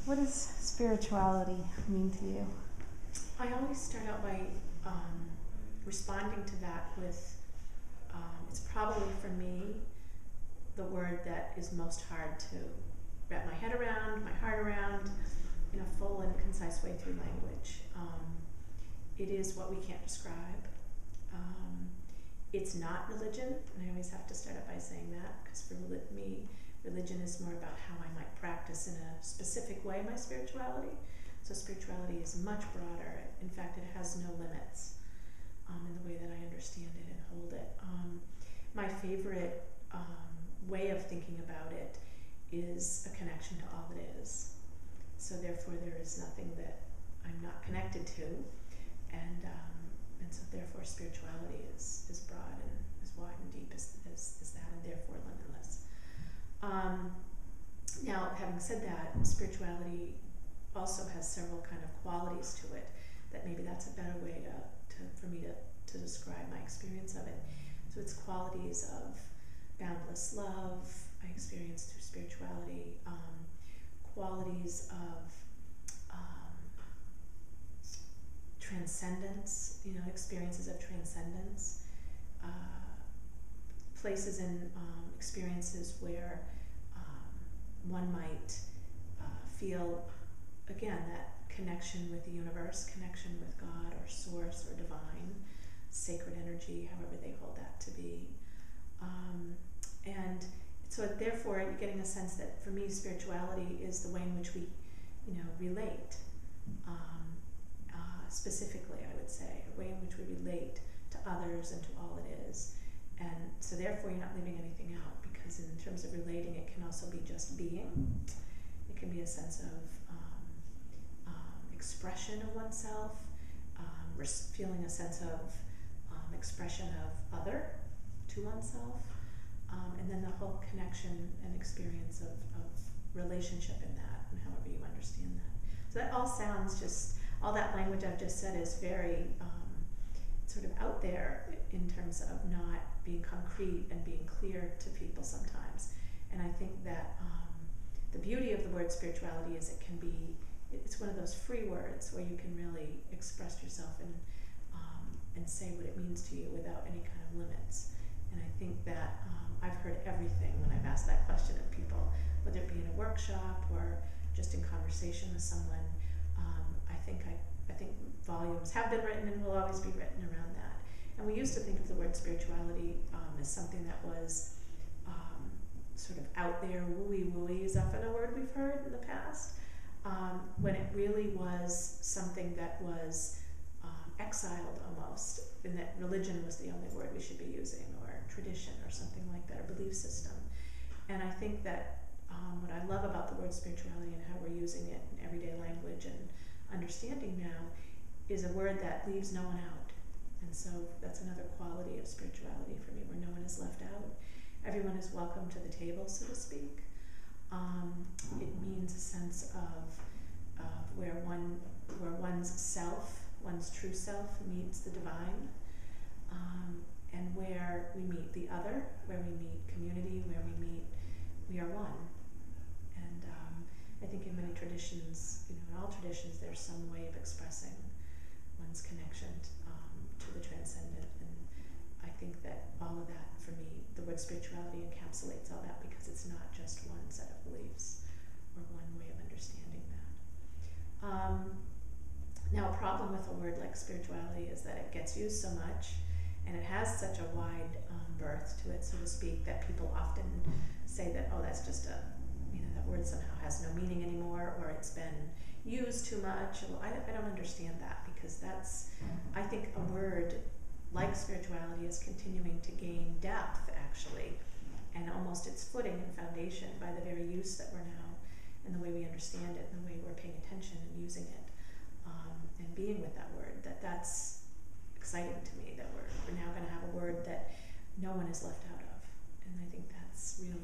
What does spirituality mean to you? I always start out by responding to that with, it's probably for me the word that is most hard to wrap my head around, my heart around, in a full and concise way through language. It is what we can't describe. It's not religion, and I always have to start out by saying that, because for me, religion is more about how I might practice in a specific way my spirituality. So spirituality is much broader. In fact, it has no limits in the way that I understand it and hold it. My favorite way of thinking about it is a connection to all that is. So therefore, there is nothing that I'm not connected to, and so therefore, spirituality is broad and as wide and deep as that, and therefore limitless. Now, having said that, spirituality also has several kind of qualities to it. That maybe that's a better way for me to describe my experience of it. So it's qualities of boundless love I experience through spirituality, qualities of transcendence, experiences of transcendence, places and experiences where one might feel, again, that connection with the universe, connection with God or source or divine, sacred energy, however they hold that to be. And so therefore you're getting a sense that for me spirituality is the way in which we, relate. Specifically, I would say, a way in which we relate to others and to all it is. And so therefore you're not leaving anything out, because in terms of relating, it can also be just being. It can be a sense of expression of oneself, feeling a sense of expression of other to oneself, and then the whole connection and experience of relationship in that, and however you understand that. So that all sounds all that language I've just said is very sort of out there in terms of not being concrete and being clear to people sometimes. And I think that the beauty of the word spirituality is it's one of those free words where you can really express yourself and say what it means to you without any kind of limits. And I think that I've heard everything when I've asked that question of people, whether it be in a workshop or just in conversation with someone. I think volumes have been written and will always be written around that. And we used to think of the word spirituality as something that was sort of out there, wooey is often a word we've heard in the past, when it really was something that was exiled almost, in that religion was the only word we should be using, or tradition or something like that, or belief system. And I think that what I love about the word spirituality and how we're using it in everyday language and understanding now is a word that leaves no one out. And so that's another quality of spirituality for me, where no one is left out. Everyone is welcome to the table, so to speak. It means a sense of where one's self, one's true self, meets the divine, and where we meet the other, where we meet community, where we are one. And I think in many traditions, in all traditions, there's some way of expressing one's connection to the transcendent. And I think that all of that, for me, the word spirituality encapsulates all that, because it's not just one set of beliefs or one way of understanding that. Now, a problem with a word like spirituality is that it gets used so much, and it has such a wide berth to it, so to speak, that people often say that, oh, that's just that word somehow has no meaning anymore, or it's been used too much. Well, I don't understand that, because I think a word like spirituality is continuing to gain depth, actually, and almost its footing and foundation by the very use that we're now, and the way we understand it, and the way we're paying attention and using it, and being with that word. That's exciting to me, that we're now going to have a word that no one is left out of, and I think that's really